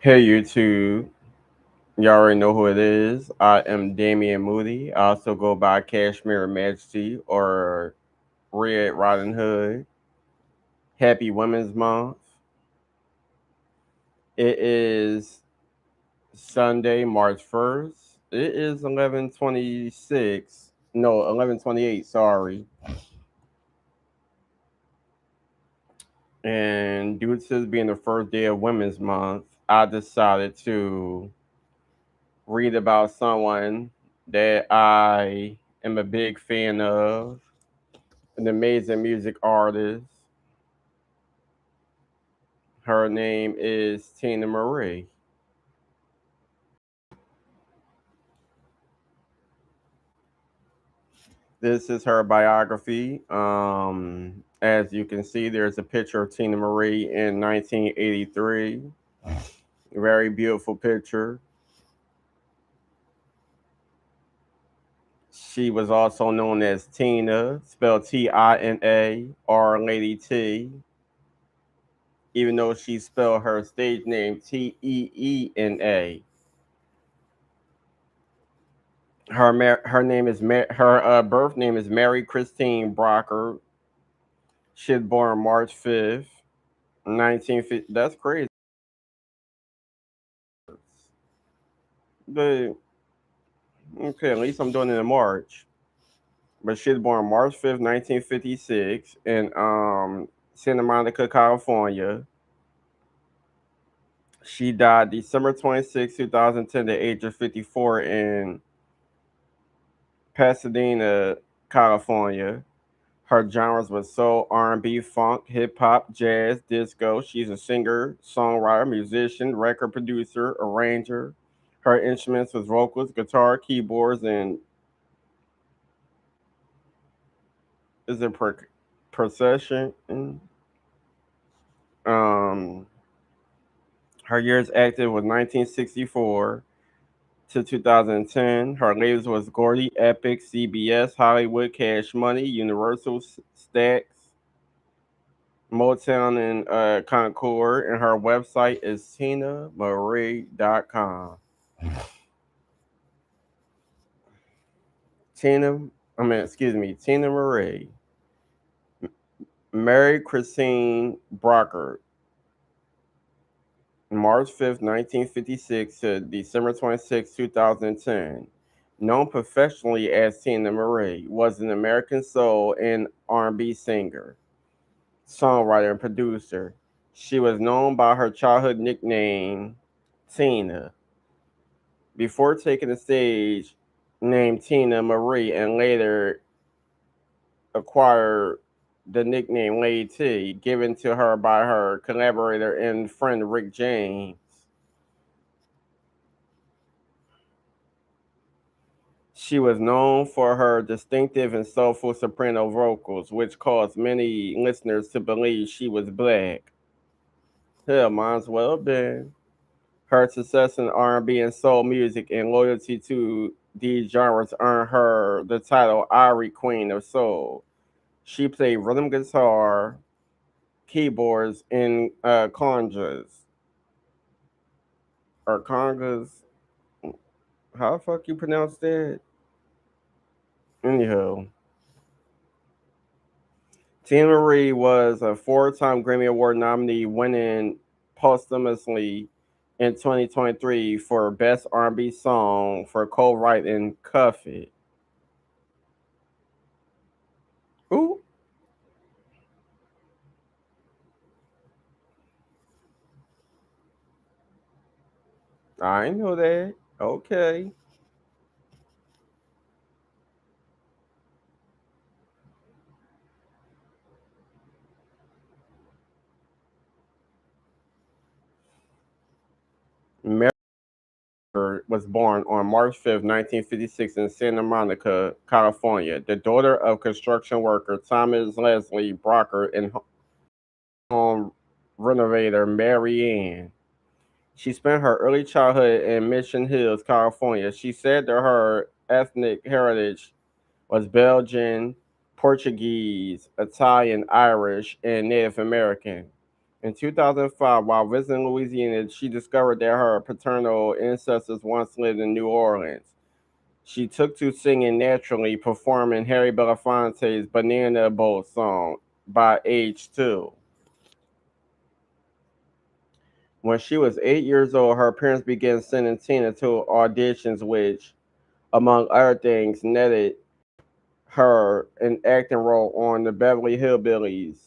Hey YouTube, you already know who it is. I am Damian Moody. I also go by Cashmere Majesty or Red Riding Hood. Happy Women's Month. It is Sunday, March 1st. It is 11:26. No, 11:28, sorry. And due to this being the first day of Women's Month, I decided to read about someone that I am a big fan of, an amazing music artist. Her name is Teena Marie. This is her biography. As you can see, there's a picture of Teena Marie in 1983. Very beautiful picture. She was also known as Tina, spelled Tina, or Lady T, even though she spelled her stage name Teena. Her name is her birth name is Mary Christine Brockert. She was born March 5th, 1950. That's crazy. But okay, at least I'm doing it in March. But she was born March 5th, 1956, in Santa Monica, California. She died December 26, 2010, at the age of 54 in Pasadena, California. Her genres were soul, R&B, funk, hip hop, jazz, disco. She's a singer, songwriter, musician, record producer, arranger. Her instruments was vocals, guitar, keyboards, and is it percussion? Um, her years active was 1964 to 2010. Her labels was Gordy, Epic, CBS, Hollywood, Cash Money, Universal, Stax, Motown in Concord, and her website is TeenaMarie.com. Tina, Teena Marie, Mary Christine Brockert, March 5th, 1956 to December 26, 2010. Known professionally as Teena Marie, was an American soul and R&B singer, songwriter, and producer. She was known by her childhood nickname, Tina, before taking the stage named Teena Marie and later acquired the nickname Lady T, given to her by her collaborator and friend Rick James. She was known for her distinctive and soulful soprano vocals, which caused many listeners to believe she was black. Hell, might as well have been. Her success in R&B and soul music and loyalty to these genres earned her the title Irie Queen of Soul. She played rhythm guitar, keyboards, and congas or congas. How the fuck you pronounce that? Anyhow, Tina Marie was a four-time Grammy Award nominee, winning posthumously in 2023 for Best R&B Song for co-writing "Cuff It." Ooh, I know that. Okay. Mary was born on March 5th, 1956 in Santa Monica, California, the daughter of construction worker Thomas Leslie Brockert and home renovator Mary Ann. She spent her early childhood in Mission Hills, California. She said that her ethnic heritage was Belgian, Portuguese, Italian, Irish, and Native American. In 2005, while visiting Louisiana, she discovered that her paternal ancestors once lived in New Orleans. She took to singing naturally, performing Harry Belafonte's Banana Boat song by age 2. When she was 8 years old, her parents began sending Teena to auditions, which, among other things, netted her an acting role on the Beverly Hillbillies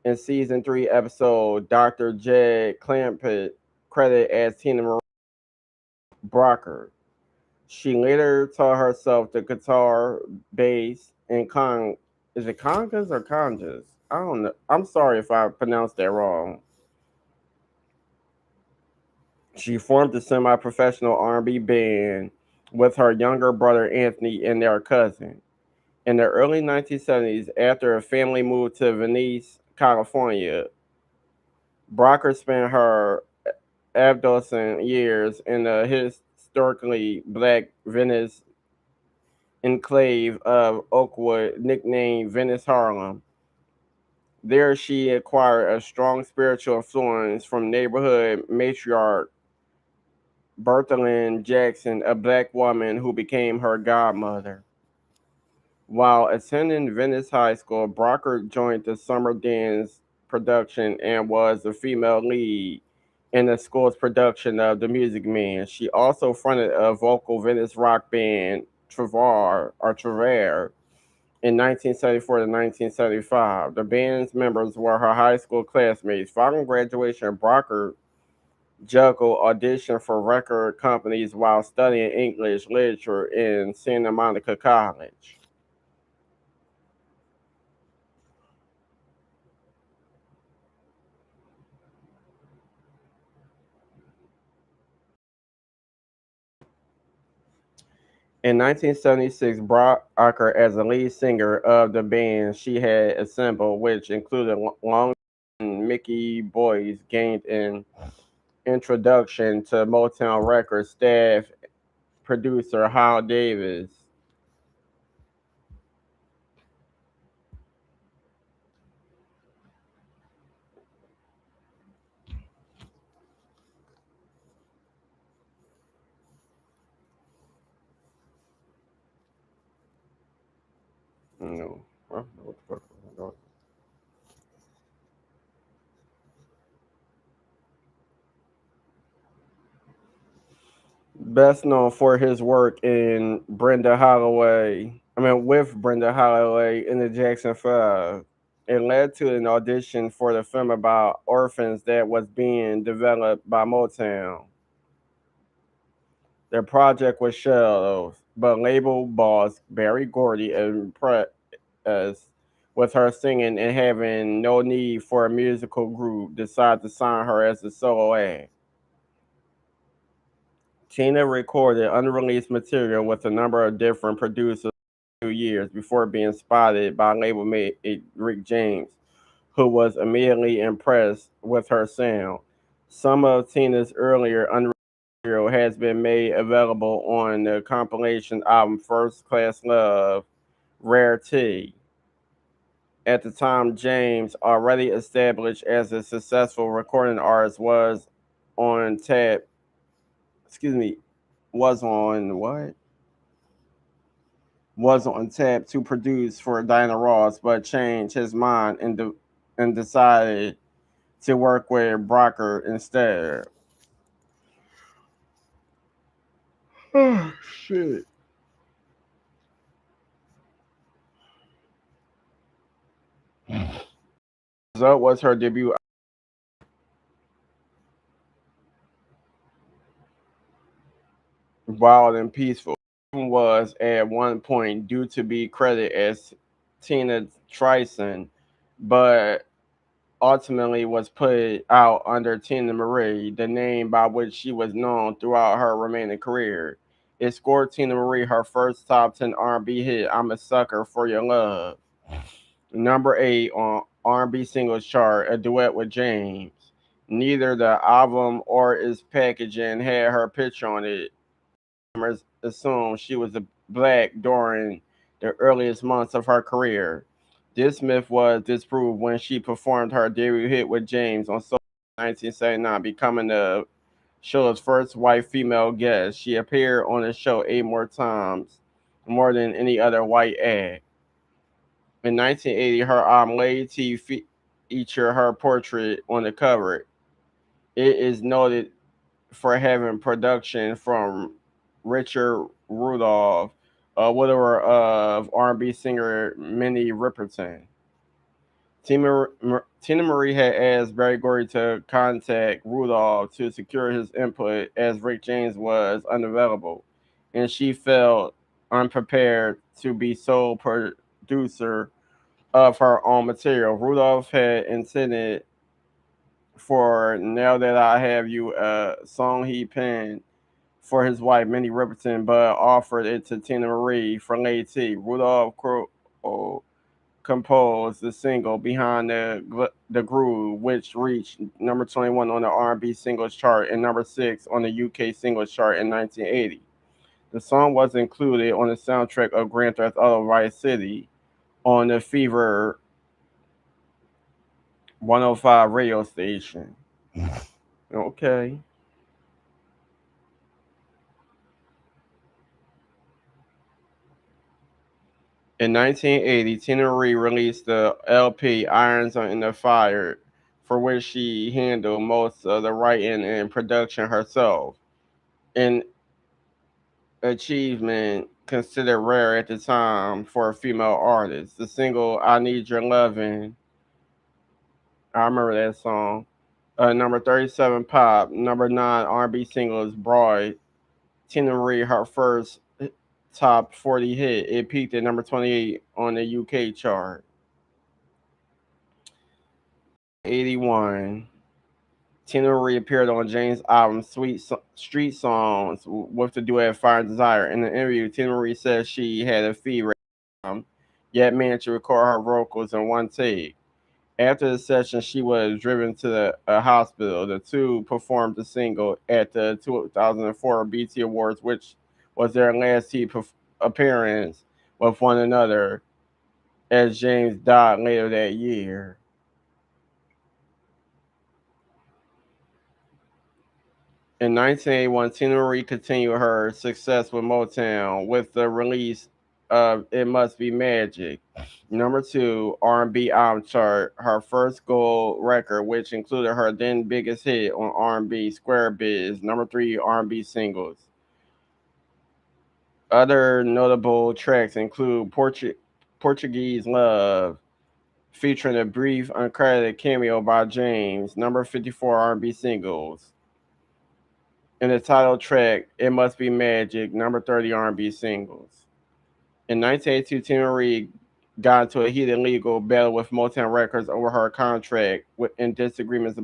in season 3 episode Dr. Jed Clampett, credited as Teena Marie Brockert. She later taught herself the guitar, bass, and is it congas or congas? I don't know. I'm sorry if I pronounced that wrong. She formed a semi-professional R&B band with her younger brother Anthony and their cousin. In the early 1970s, after her family moved to Venice, California, Brocker spent her adolescent years in the historically black Venice enclave of Oakwood, nicknamed Venice Harlem. There, she acquired a strong spiritual influence from neighborhood matriarch Bertha Jackson, a black woman who became her godmother. While attending Venice High School, Brockert joined the summer dance production and was the female lead in the school's production of The Music Man. She also fronted a vocal Venice rock band, Travare, in 1974 to 1975. The band's members were her high school classmates. Following graduation, Brockert juggled audition for record companies while studying English literature in Santa Monica College. In 1976, Brockert, as the lead singer of the band she had assembled, which included Long Mickey Boyce, gained an introduction to Motown Records staff producer Hal Davis. No, what the fuck was I going? Best known for his work in Brenda Holloway. With Brenda Holloway in the Jackson Five. It led to an audition for the film about orphans that was being developed by Motown. The project was shelved, but label boss Barry Gordy, impressed with her singing and having no need for a musical group, decided to sign her as a solo act. Teena recorded unreleased material with a number of different producers for 2 years before being spotted by label mate Rick James, who was immediately impressed with her sound. Some of Teena's earlier unreleased material has been made available on the compilation album First Class Love, Rare T. At the time, James, already established as a successful recording artist, on tap. Excuse me, was on what? Was on tap to produce for Diana Ross, but changed his mind and decided to work with Brockert instead. Oh shit! Result was her debut, Wild and Peaceful. Was at one point due to be credited as Tina Trison, but ultimately was put out under Teena Marie, the name by which she was known throughout her remaining career. It scored Teena Marie her first top 10 R&B hit, "I'm a Sucker for Your Love," number 8 on R&B singles chart, a duet with James. Neither the album or its packaging had her picture on it. Members assumed she was a black during the earliest months of her career. This myth was disproved when she performed her debut hit with James on Soul in 1979, becoming the show's first white female guest. She appeared on the show 8 more times, more than any other white act. In 1980, her Lady featured her portrait on the cover. It is noted for having production from Richard Rudolph, a widower of R&B singer Minnie Riperton. Tina Marie had asked Barry Gordy to contact Rudolph to secure his input as Rick James was unavailable, and she felt unprepared to be sole producer of her own material. Rudolph had intended for Now That I Have You, a song he penned for his wife, Minnie Riperton, but offered it to Tina Marie for Lady T. Rudolph composed the single "Behind the Groove," which reached number 21 on the R&B singles chart and number 6 on the UK singles chart in 1980. The song was included on the soundtrack of Grand Theft Auto Vice City on the Fever 105 radio station. Okay. In 1980, Tina Marie released the LP "Irons in the Fire," for which she handled most of the writing and production herself. An achievement considered rare at the time for a female artist. The single "I Need Your Lovin'," I remember that song. Number 37 pop, number 9 R&B singles brought Tina Marie her first top 40 hit. It peaked at number 28 on the UK chart. 81. Tina Marie appeared on James' album Street Songs with the duet Fire and Desire. In the interview, Tina Marie said she had a fever, yet managed to record her vocals in one take. After the session, she was driven to a hospital. The two performed the single at the 2004 BT Awards, which was their last appearance with one another, as James died later that year. In 1981, Tina Marie continued her success with Motown with the release of "It Must Be Magic," number 2 R&B album chart, her first gold record, which included her then biggest hit on R&B, "Square Biz," number 3 R&B singles. Other notable tracks include Portuguese Love, featuring a brief uncredited cameo by James, number 54 R&B singles. And the title track "It Must Be Magic," number 30 R&B singles. In 1982, Tina Marie got into a heated legal battle with Motown Records over her contract and disagreements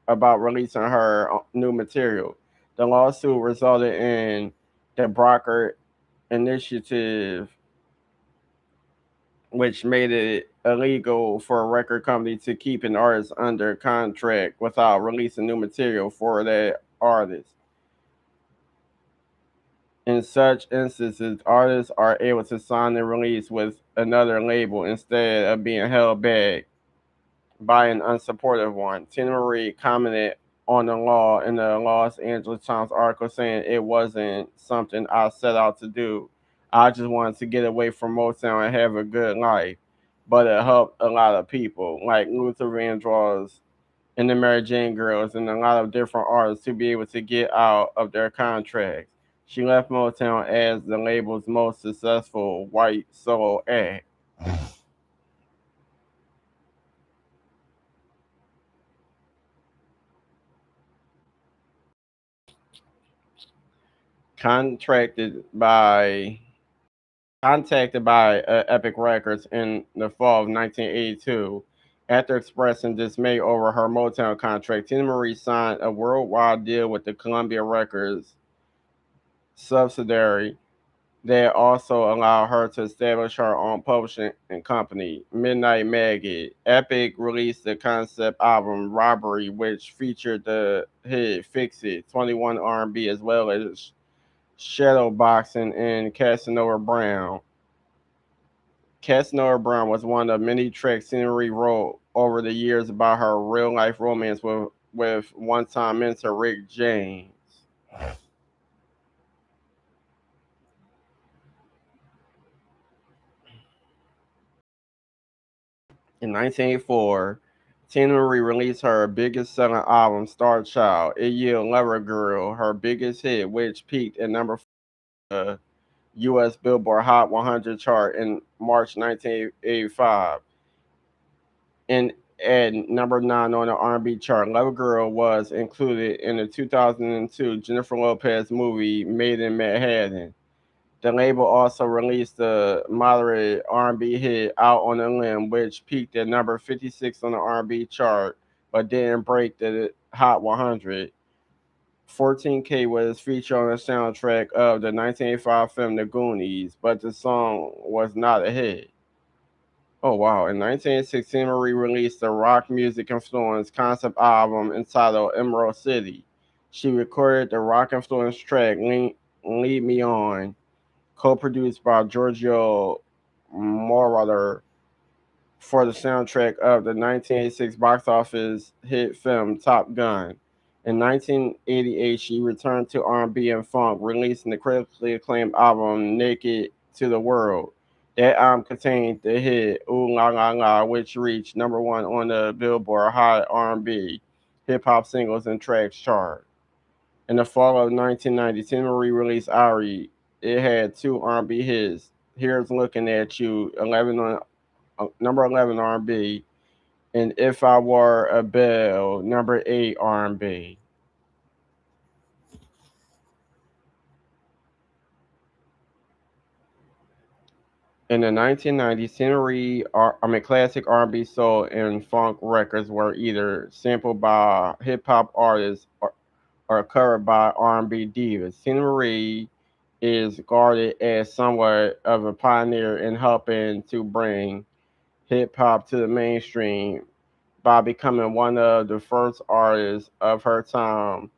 about releasing her new material. The lawsuit resulted in the Brockert initiative, which made it illegal for a record company to keep an artist under contract without releasing new material for that artist. In such instances, artists are able to sign and release with another label instead of being held back by an unsupportive one. Tina Marie commented on the law in the Los Angeles Times article, saying, "It wasn't something I set out to do. I just wanted to get away from Motown and have a good life. But it helped a lot of people, like Luther Vandross and the Mary Jane Girls and a lot of different artists, to be able to get out of their contracts." She left Motown as the label's most successful white soul act. Contracted by Contacted by Epic Records in the fall of 1982, after expressing dismay over her Motown contract, Tina Marie signed a worldwide deal with the Columbia Records subsidiary that also allowed her to establish her own publishing and company, Midnight Maggot. Epic released the concept album "Robbery," which featured the hit "Fix It," 21 R&B, as well as "Shadowboxing" and "Casanova Brown." Casanova Brown was one of many tracks Scenery wrote over the years about her real life romance with one time mentor Rick James. In 1984, Teena Marie released her biggest selling album, Star Child. It yielded Lover Girl, her biggest hit, which peaked at number 4 U.S. Billboard Hot 100 chart in March 1985. And at number 9 on the R&B chart, Lover Girl was included in the 2002 Jennifer Lopez movie Made in Manhattan. The label also released the moderate R&B hit "Out on a Limb," which peaked at number 56 on the R&B chart, but didn't break the Hot 100. 14K was featured on the soundtrack of the 1985 film The Goonies, but the song was not a hit. Oh wow! In 1916, Marie released a rock music influenced concept album entitled Emerald City. She recorded the rock influenced track Lead Me On, co-produced by Giorgio Moroder for the soundtrack of the 1986 box office hit film Top Gun. In 1988, she returned to R&B and funk, releasing the critically acclaimed album Naked to the World. That album contained the hit "Ooh La La La," which reached number 1 on the Billboard Hot R&B hip hop singles and tracks chart. In the fall of 1990, Tina Marie released Ari. It had two R&B hits. Here's Looking at You, 11 on number 11 R&B, and If I Were a Bell, number 8 R&B. In the 1990s, Tina classic R&B, soul, and funk records were either sampled by hip hop artists or covered by R&B divas. Tina Marie is regarded as somewhat of a pioneer in helping to bring hip hop to the mainstream by becoming one of the first artists of her time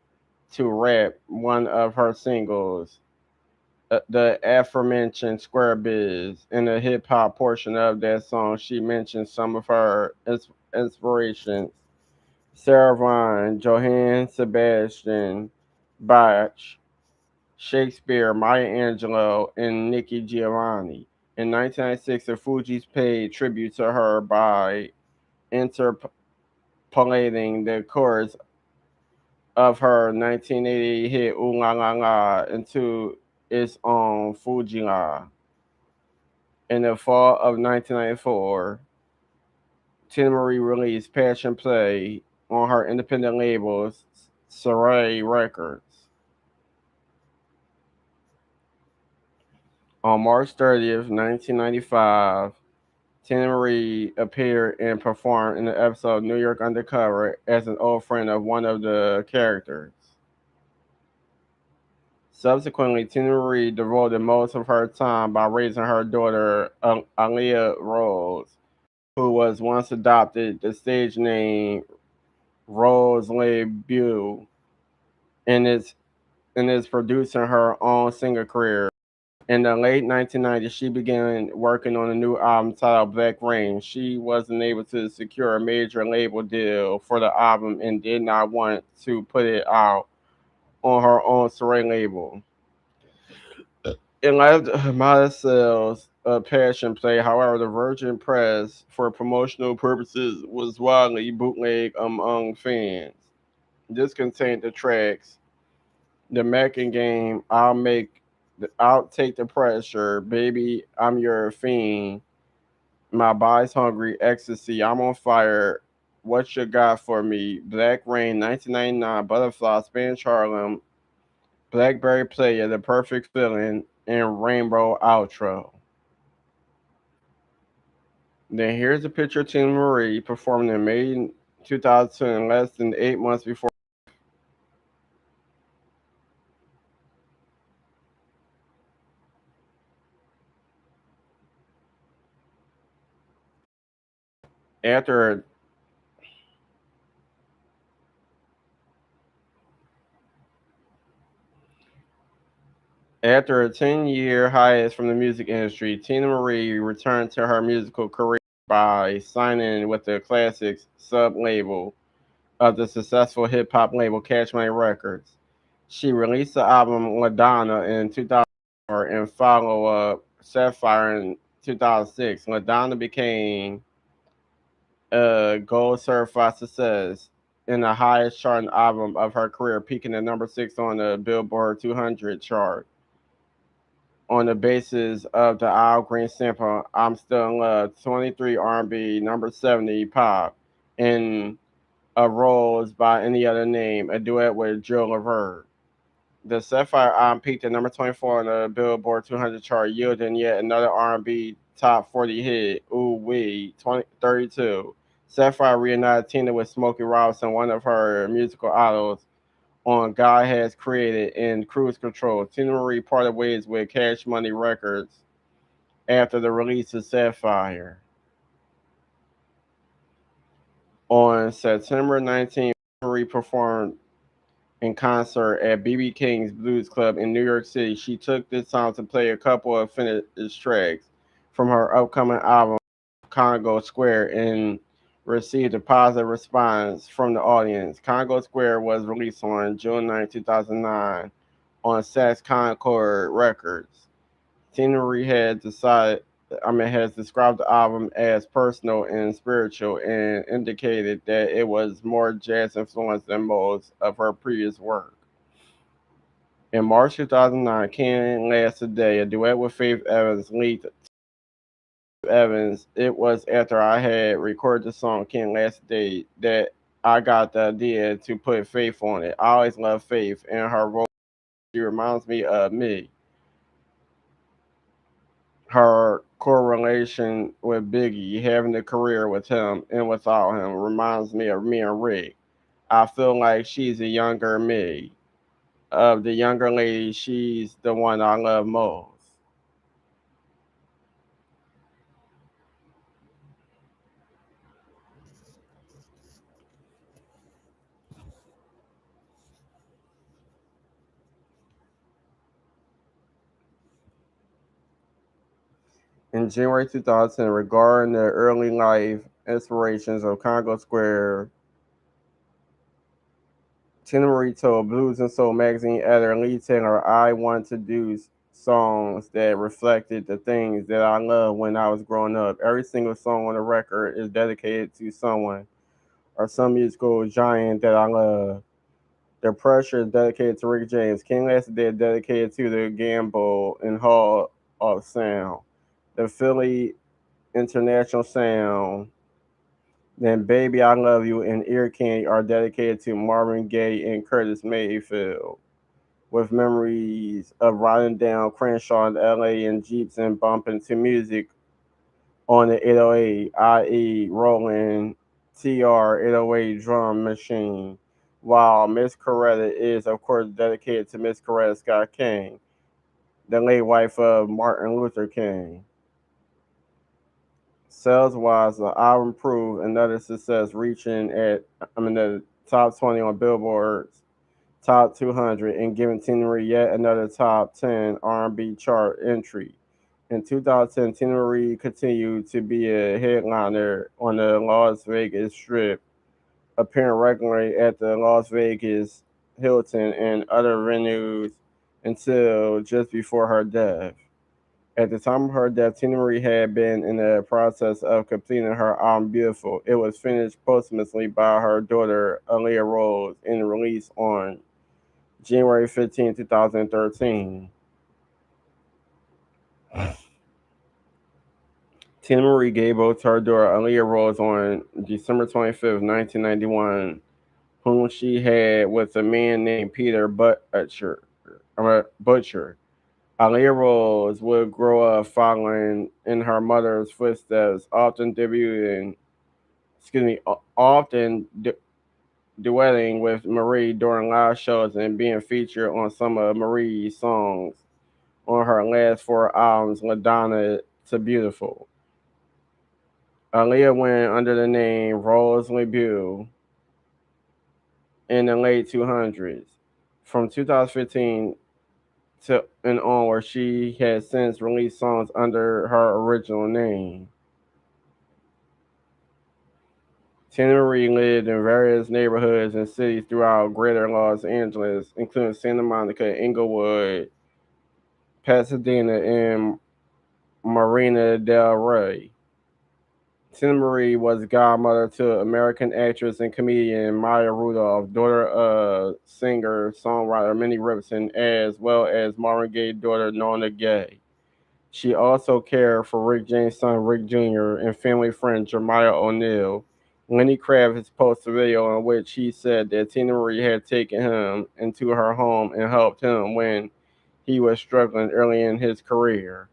to rap one of her singles, the aforementioned Square Biz. In the hip hop portion of that song, she mentioned some of her inspirations: Sarah Vaughan, Johann Sebastian Bach, Shakespeare, Maya Angelou, and Nikki Giovanni. In 1996, the Fugees paid tribute to her by interpolating the chorus of her 1988 hit "Ooh La La La" into its own Fuji La. In the fall of 1994, Tina Marie released Passion Play on her independent label, Sarai Records. On March 30th, 1995, Tina Marie appeared and performed in the episode New York Undercover as an old friend of one of the characters. Subsequently, Tina Marie devoted most of her time by raising her daughter, Aaliyah Rose, who was once adopted the stage name Rose LeBeau, and is producing her own singer career. In the late 1990s, she began working on a new album titled Black Rain. She wasn't able to secure a major label deal for the album and did not want to put it out on her own Saray label. In light of the modest sales of Passion Play, however, the Virgin Press, for promotional purposes, was widely bootlegged among fans. This contained the tracks "The Mackin' Game," I'll Take the Pressure," "Baby, I'm Your Fiend," "My Body's Hungry," "Ecstasy," "I'm on Fire," "What You Got for Me," "Black Rain," 1999, "Butterfly," "Spanish Harlem," "Blackberry Player," "The Perfect Feeling," and "Rainbow Outro. Then here's a picture of Tina Marie performing in May 2010, less than 8 months before. After After a 10-year hiatus from the music industry, Tina Marie returned to her musical career by signing with the Classics sub label of the successful hip hop label Cash Money Records. She released the album LaDonna in 2004 and follow up Sapphire in 2006. LaDonna became a gold certified success and the highest charting album of her career, peaking at number 6 on the Billboard 200 chart. On the basis of the Al Green sample, I'm Still in Love, 23 R&B, number 70 pop, and A Rose by Any Other Name, a duet with Jill Levert. The Sapphire album peaked at number 24 on the Billboard 200 chart, yielding yet another R&B top 40 hit, Ooh Wee, 32. Sapphire reunited Tina with Smokey Robinson, one of her musical idols, on God Has Created and Cruise Control. Tina Marie parted ways with Cash Money Records after the release of Sapphire. On September 19th, Marie performed in concert at B.B. King's Blues Club in New York City. She took this time to play a couple of finished tracks from her upcoming album, Congo Square, and received a positive response from the audience. Congo Square was released on June 9, 2009 on Sax Concord Records. Tina Marie has described the album as personal and spiritual and indicated that it was more jazz influenced than most of her previous work. In March 2009, Can't Last a Day, a duet with Faith Evans, leaked Evans. It was after I had recorded the song Can't Last a Day that I got the idea to put Faith on it. I always loved Faith and her voice. She reminds me of me. Her correlation with Biggie, having a career with him and without him, reminds me of me and Rick. I feel like she's a younger me. Of the younger ladies, she's the one I love most. In January 2000, regarding the early life inspirations of Congo Square, Tina Marie told Blues and Soul magazine editor Lee Taylor, I want to do songs that reflected the things that I loved when I was growing up. Every single song on the record is dedicated to someone or some musical giant that I love. The Pressure is dedicated to Rick James. King Last Day is dedicated to the Gamble and Hall of Sound. The Philly International Sound. Then Baby I Love You and Ear Candy are dedicated to Marvin Gaye and Curtis Mayfield, with memories of riding down Crenshaw in LA in Jeeps and bumping to music on the 808, i.e., Roland TR 808 drum machine. While Miss Coretta is, of course, dedicated to Miss Coretta Scott King, the late wife of Martin Luther King. Sales wise, the album proved another success, reaching the top 20 on Billboard's top 200 and giving Tina Marie yet another top 10 R&B chart entry. In 2010, Tina Marie continued to be a headliner on the Las Vegas Strip, appearing regularly at the Las Vegas Hilton and other venues until just before her death. At the time of her death, Tina Marie had been in the process of completing her album Beautiful. It was finished posthumously by her daughter Aaliyah Rose and released on January 15, 2013. Tina Marie gave birth to her daughter Aaliyah Rose on December 25th, 1991, whom she had with a man named Peter Butcher. Aaliyah Rose would grow up following in her mother's footsteps, often duetting with Marie during live shows and being featured on some of Marie's songs on her last four albums, Madonna to Beautiful. Aaliyah went under the name Rose LeBeau in the late 200s. From 2015 to and on, where she has since released songs under her original name. Teena Marie lived in various neighborhoods and cities throughout Greater Los Angeles, including Santa Monica, Inglewood, Pasadena, and Marina del Rey. Teena Marie was godmother to American actress and comedian Maya Rudolph, daughter of singer songwriter Minnie Riperton, as well as Marvin Gaye's daughter Nona Gaye. She also cared for Rick James' son Rick Jr. and family friend Jeremiah O'Neal. Lenny Kravitz posted a video in which he said that Teena Marie had taken him into her home and helped him when he was struggling early in his career.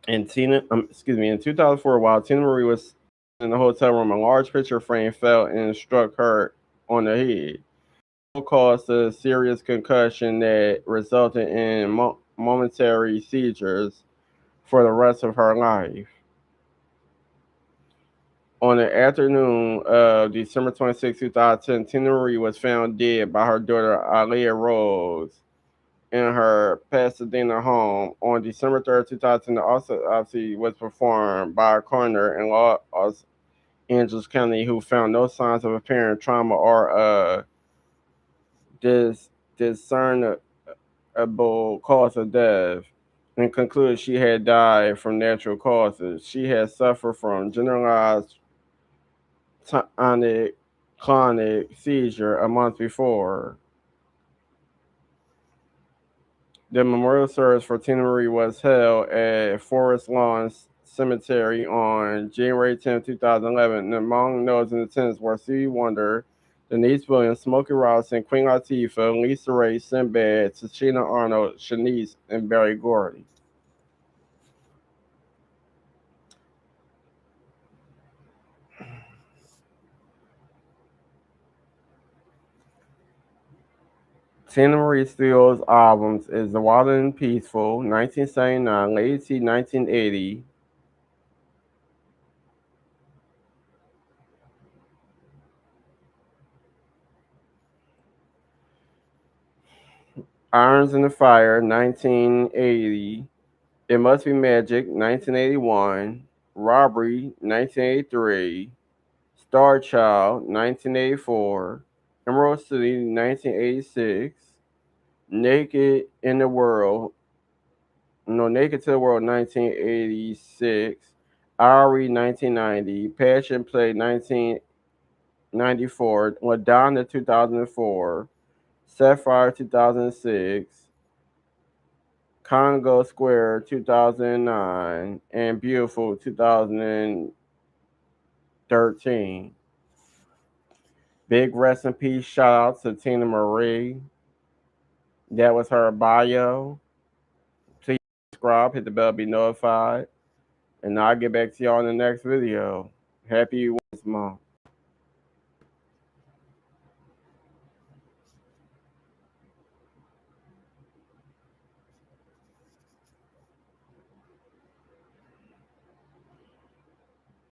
In 2004, while Teena Marie was in the hotel room, a large picture frame fell and struck her on the head. It caused a serious concussion that resulted in momentary seizures for the rest of her life. On the afternoon of December 26, 2010, Teena Marie was found dead by her daughter Aaliyah Rose in her Pasadena home. On December 3rd, 2010, the autopsy was performed by a coroner in Los Angeles County who found no signs of apparent trauma or dis- discernible cause of death, and concluded she had died from natural causes. She had suffered from generalized tonic clonic seizure a month before. The memorial service for Teena Marie was held at Forest Lawn Cemetery on January 10, 2011. And among those in attendance were Stevie Wonder, Denise Williams, Smokey Robinson, Queen Latifah, Lisa Ray, Sinbad, Tashina Arnold, Shanice, and Barry Gordy. Teena Marie Steele's albums is The Wild and Peaceful, 1979, Lazy, 1980, Irons in the Fire, 1980, It Must Be Magic, 1981, Robbery, 1983, Star Child, 1984, Emerald City, 1986, Naked in the World, no, Naked to the World, 1986, Ari, 1990, Passion Play, 1994, Madonna, 2004, Sapphire, 2006, Congo Square 2009, and Beautiful 2013. Big rest in peace shout out to Teena Marie. That was her bio. Please subscribe, hit the bell, be notified. And I'll get back to y'all in the next video. Happy Women's Month.